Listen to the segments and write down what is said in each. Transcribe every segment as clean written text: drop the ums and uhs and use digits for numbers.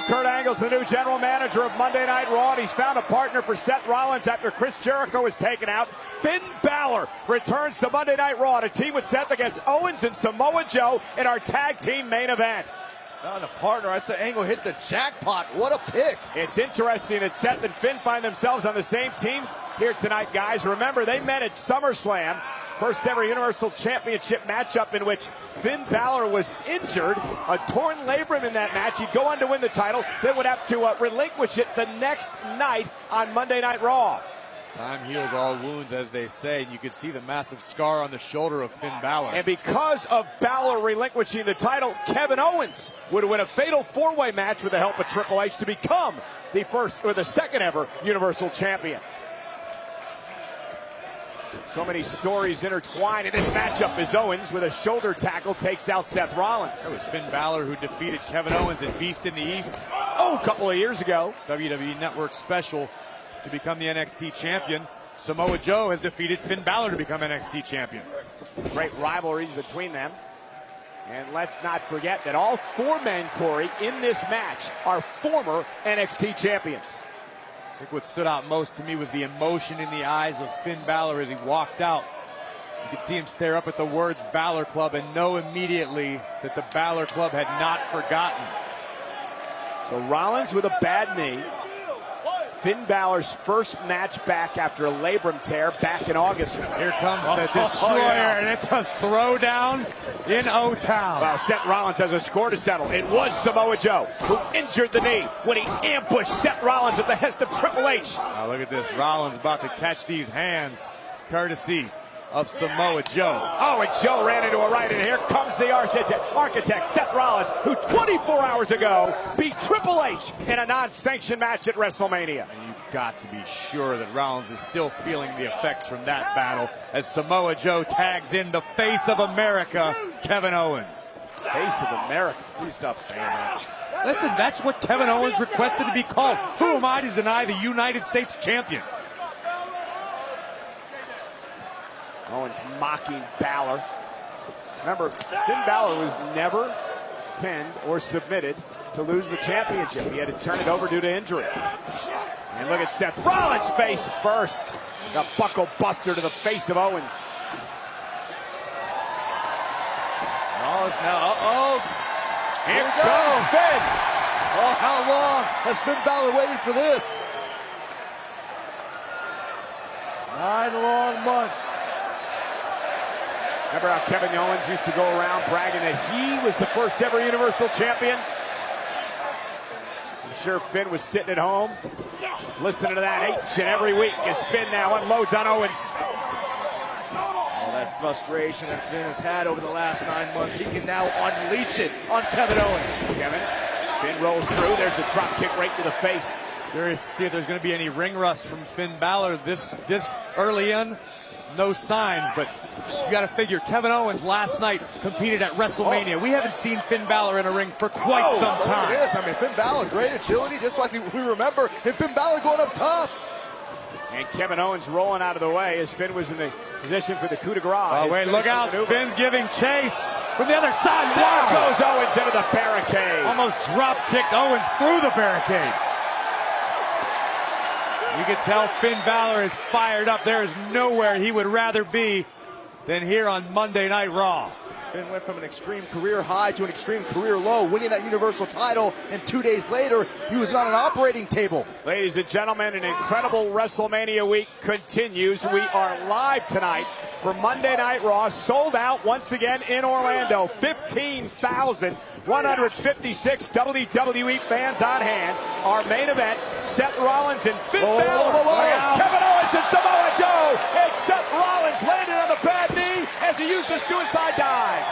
Kurt Angle's the new general manager of Monday Night Raw, and he's found a partner for Seth Rollins after Chris Jericho is taken out. Finn Balor returns to Monday Night Raw to team with Seth against Owens and Samoa Joe in our tag team main event. Found a partner. I'd say Angle hit the jackpot. What a pick. It's interesting that Seth and Finn find themselves on the same team here tonight, guys. Remember, they met at SummerSlam. First ever Universal Championship matchup in which Finn Balor was injured, a torn labrum in that match. He'd go on to win the title, then would have to relinquish it the next night on Monday Night Raw. Time heals all wounds, as they say. You could see the massive scar on the shoulder of Finn Balor. And because of Balor relinquishing the title, Kevin Owens would win a fatal four-way match with the help of Triple H to become the first or the second ever Universal Champion. So many stories intertwined in this matchup as Owens, with a shoulder tackle, takes out Seth Rollins. It was Finn Balor who defeated Kevin Owens at Beast in the East a couple of years ago. WWE Network special to become the NXT champion. Samoa Joe has defeated Finn Balor to become NXT champion. Great rivalry between them. And let's not forget that all four men, Corey, in this match are former NXT champions. I think what stood out most to me was the emotion in the eyes of Finn Balor as he walked out. You could see him stare up at the words Balor Club and know immediately that the Balor Club had not forgotten. So Rollins with a bad knee. Finn Balor's first match back after a labrum tear back in August. Here comes the Destroyer, and it's a throwdown in O-Town. Well, Seth Rollins has a score to settle. It was Samoa Joe who injured the knee when he ambushed Seth Rollins at the behest of Triple H. Now look at this. Rollins about to catch these hands, courtesy of Samoa Joe. Oh, and Joe ran into a right, and here comes the architect, Seth Rollins, who 24 hours ago beat Triple H in a non-sanctioned match at WrestleMania. And you've got to be sure that Rollins is still feeling the effects from that battle as Samoa Joe tags in the face of America, Kevin Owens. Face of America? Please stop saying that. Listen, that's what Kevin Owens requested to be called. Who am I to deny the United States champion? Owens mocking Balor. Remember, Finn Balor was never pinned or submitted to lose the championship. He had to turn it over due to injury. And look at Seth Rollins' face first. The buckle buster to the face of Owens. Rollins now, Here comes Finn. Oh, how long has Finn Balor waited for this? 9 long months. Remember how Kevin Owens used to go around bragging that he was the first ever Universal Champion? I'm sure Finn was sitting at home listening to that each and every week as Finn now unloads on Owens. All that frustration that Finn has had over the last 9 months, he can now unleash it on Kevin Owens. Finn rolls through. There's the drop kick right to the face. Curious to see if there's going to be any ring rust from Finn Balor this early in. No signs, but you got to figure Kevin Owens last night competed at WrestleMania. We haven't seen Finn Balor in a ring for quite some time. Look at this. I mean, Finn Balor, great agility, just like we remember, and Finn Balor going up top. And Kevin Owens rolling out of the way as Finn was in the position for the coup de grace. Oh, wait, look out. Finn's giving chase from the other side. There goes Owens into the barricade. Almost drop-kicked Owens through the barricade. You can tell Finn Balor is fired up. There is nowhere he would rather be than here on Monday Night Raw. Finn went from an extreme career high to an extreme career low, winning that Universal title, and 2 days later, he was on an operating table. Ladies and gentlemen, an incredible WrestleMania week continues. We are live tonight for Monday Night Raw, sold out once again in Orlando. 15,156 WWE fans on hand. Our main event, Seth Rollins and Finn Balor against Kevin Owens and Samoa Joe. And Seth Rollins landed on the bad knee as he used the suicide dive.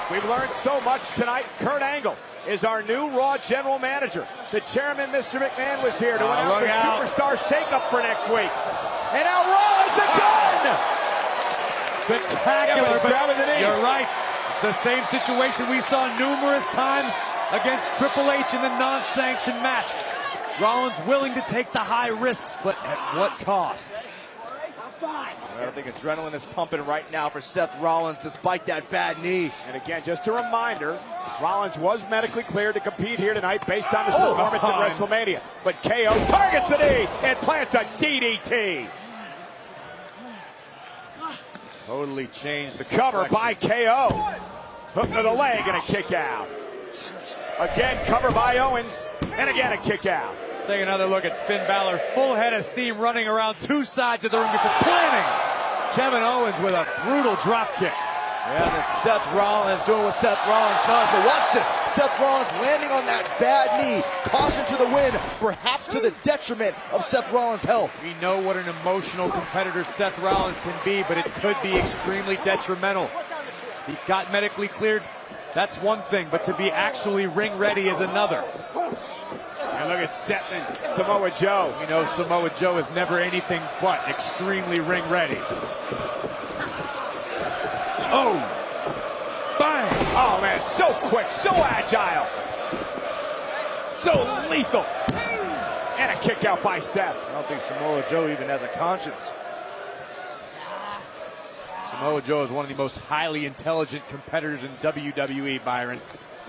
We've learned so much tonight. Kurt Angle is our new Raw general manager. The chairman, Mr. McMahon, was here to announce a superstar shakeup for next week. And now Rollins again! Spectacular, grabbing the knee. You're right. It's the same situation we saw numerous times against Triple H in the non-sanctioned match. Rollins willing to take the high risks, but at what cost? I think adrenaline is pumping right now for Seth Rollins despite that bad knee. And again, just a reminder, Rollins was medically cleared to compete here tonight based on his performance at WrestleMania. But KO targets the knee and plants a DDT. Totally changed the cover by KO. Hook to the leg and a kick out. Again, cover by Owens, and again a kick out. Take another look at Finn Balor, full head of steam running around two sides of the ring before planning. Kevin Owens with a brutal drop kick. Yeah, and then Seth Rollins doing what Seth Rollins does. But watch this. Seth Rollins landing on that bad knee. Caution to the wind, perhaps to the detriment of Seth Rollins' health. We know what an emotional competitor Seth Rollins can be, but it could be extremely detrimental. He got medically cleared. That's one thing, but to be actually ring ready is another. And look at Seth and Samoa Joe. You know Samoa Joe is never anything but extremely ring ready. Oh! Bang! Oh man, so quick, so agile. So lethal. And a kick out by Seth. I don't think Samoa Joe even has a conscience. Samoa Joe is one of the most highly intelligent competitors in WWE, Byron.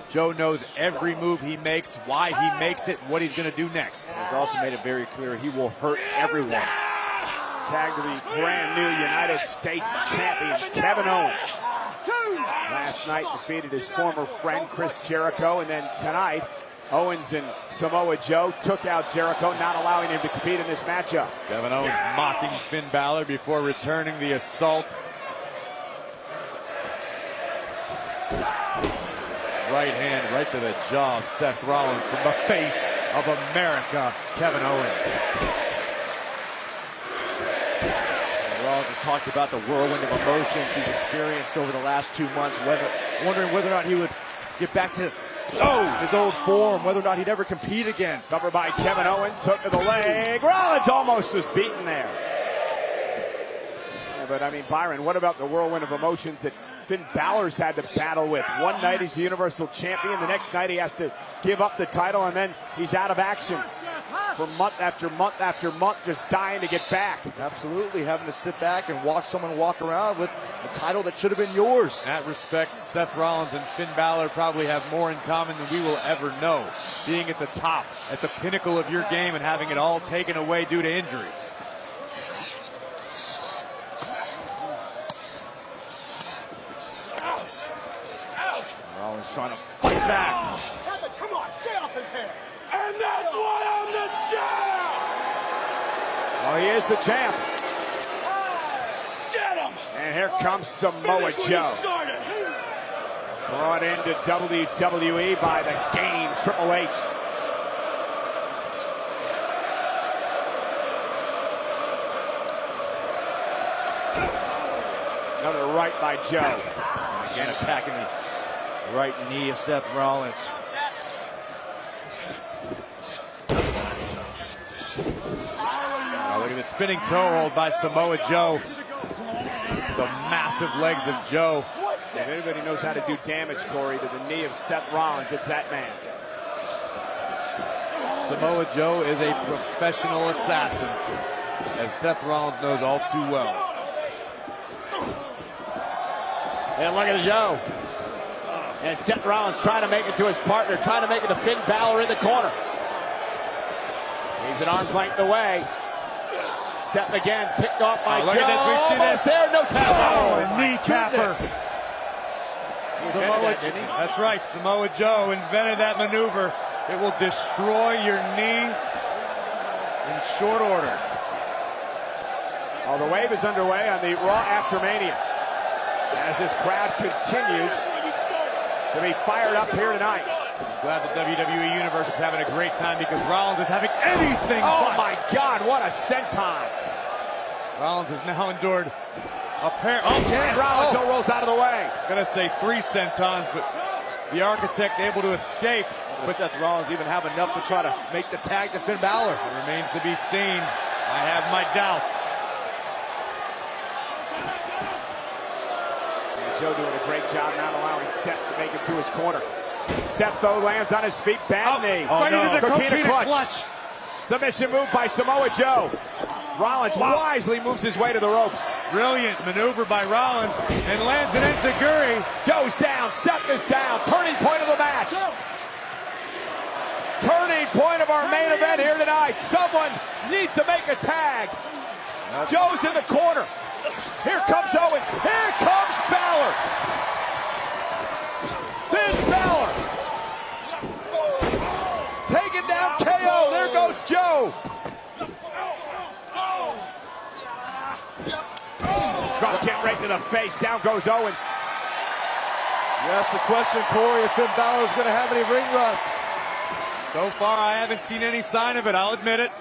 Joe knows every move he makes, why he makes it, what he's going to do next. He's also made it very clear he will hurt everyone. Tag to the brand new United States champion, Kevin Owens. Last night defeated his former friend, Chris Jericho, and then tonight, Owens and Samoa Joe took out Jericho, not allowing him to compete in this matchup. Kevin Owens mocking Finn Balor before returning the assault. Right hand right to the jaw of Seth Rollins from the face of America, Kevin Owens. Rollins has talked about the whirlwind of emotions he's experienced over the last 2 months, wondering whether or not he would get back to his old form, whether or not he'd ever compete again. Cover by Kevin Owens, hook to the leg. Rollins almost was beaten there. Yeah, but I mean, Byron, what about the whirlwind of emotions that Finn Balor's had to battle with? One night he's the Universal Champion, the next night he has to give up the title, and then he's out of action for month after month after month, just dying to get back. Absolutely, having to sit back and watch someone walk around with a title that should have been yours. In that respect, Seth Rollins and Finn Balor probably have more in common than we will ever know. Being at the top, at the pinnacle of your game, and having it all taken away due to injury. Rollins trying to fight back. Come on, stay off his head. And that's why I'm the champ! Oh, he is the champ. Get him! And here comes Samoa Joe. Brought into WWE by the Game, Triple H. Another right by Joe. And again attacking the right knee of Seth Rollins. Oh, look at the spinning toe hold by Samoa Joe. The massive legs of Joe. If anybody knows how to do damage, Corey, to the knee of Seth Rollins, it's that man. Samoa Joe is a professional assassin, as Seth Rollins knows all too well. And look at Joe. And Seth Rollins trying to make it to his partner, trying to make it to Finn Balor in the corner. He's an arm's length away. Seth again, picked off by Joe. Look at this, we've seen this. There, no tap. Oh, a knee capper. That's right, Samoa Joe invented that maneuver. It will destroy your knee in short order. Oh, the wave is underway on the Raw After Mania, as this crowd continues to be fired up here tonight. I'm glad the WWE Universe is having a great time, because Rollins is having anything Oh but. my God, what a senton. Rollins has now endured a pair. And Rollins rolls out of the way. I'm gonna say 3 sentons, but the architect able to escape. But Seth Rollins even have enough to try to make the tag to Finn Balor. It remains to be seen. I have my doubts. And Joe doing a great job not allowing Seth to make it to his corner. Seth, though, lands on his feet. Bad knee. Right into the Coquina Coquina clutch. Submission move by Samoa Joe. Rollins wisely moves his way to the ropes. Brilliant maneuver by Rollins and lands an enziguri. Joe's down, Seth is down. Turning point of the match. Turning point of our main event here tonight. Someone needs to make a tag. Joe's in the corner. Here comes Owens. Here comes Balor. Finn Balor. Taking down KO. There goes Joe. Drop kick right to the face. Down goes Owens. You asked the question, Corey, if Finn Balor is going to have any ring rust. So far, I haven't seen any sign of it, I'll admit it.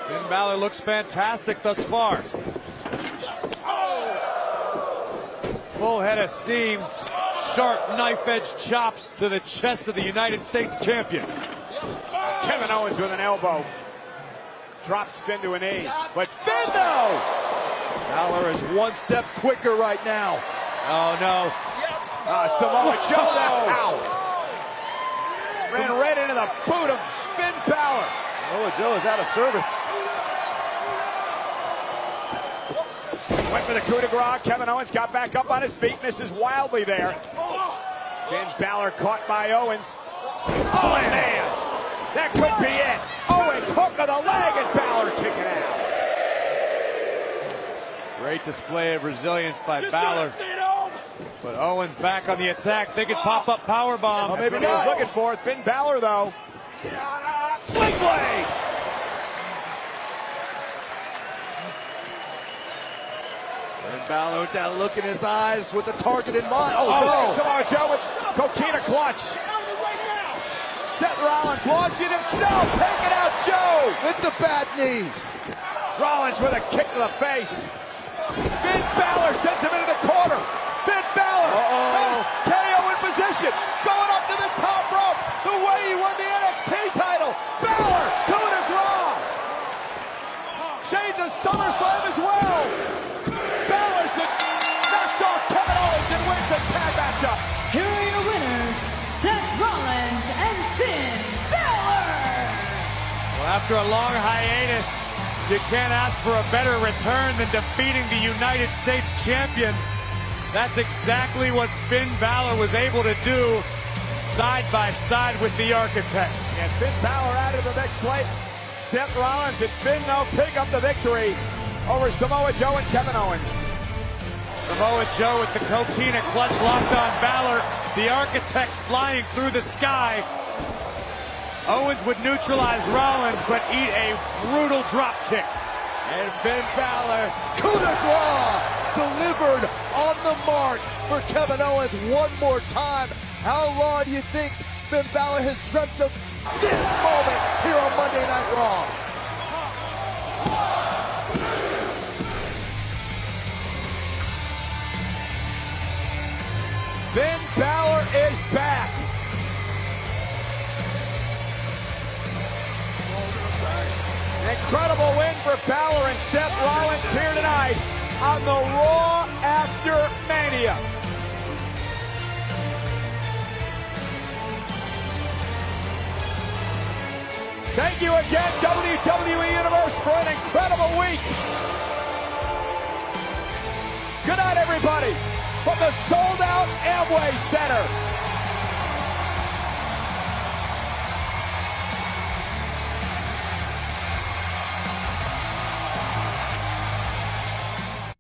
Finn Balor looks fantastic thus far. Full head of steam, sharp knife-edge chops to the chest of the United States champion. Kevin Owens with an elbow. Drops Finn to a knee. But Finn, though! Balor is one step quicker right now. Oh, no. Samoa Joe, though. Ran right into the boot of Finn Balor. Samoa Joe is out of service. Went for the coup de grace. Kevin Owens got back up on his feet. Misses wildly there. Finn Balor caught by Owens. Oh, man. That could be it. Owens hook of the leg and Balor kicking out. Great display of resilience by Balor. But Owens back on the attack. They could pop up powerbomb. Oh, maybe he was looking for it. Finn Balor, though. Sling blade. Finn Balor with that look in his eyes with the target in mind. Oh, no. Samoa Joe with coquina clutch. Seth Rollins launching himself, taking out Joe. With the bad knee. Rollins with a kick to the face. Finn Balor sends him into the corner. Finn Balor has KO in position. Going up to the top rope. The way he won the NXT title. Balor, coup de grace. Changes SummerSlam as well. Balor's knocks off Kevin Owens and wins the tag matchup. Here are your winners, Seth Rollins and Finn Balor. Well, after a long hiatus, you can't ask for a better return than defeating the United States champion. That's exactly what Finn Balor was able to do side by side with the Architect. And Finn Balor out of the next plate. Seth Rollins and Finn, though, pick up the victory over Samoa Joe and Kevin Owens. Samoa Joe with the coquina clutch locked on Balor. The Architect flying through the sky. Owens would neutralize Rollins, but eat a brutal drop kick. And Finn Balor, coup de grace, delivered on the mark for Kevin Owens one more time. How long do you think Finn Balor has dreamt of this moment here on Monday Night Raw? Finn Balor is back. An incredible win for Balor and Seth Rollins here tonight on the Raw After Mania. Thank you again, WWE Universe, for an incredible week. Good night, everybody, from the sold-out Amway Center.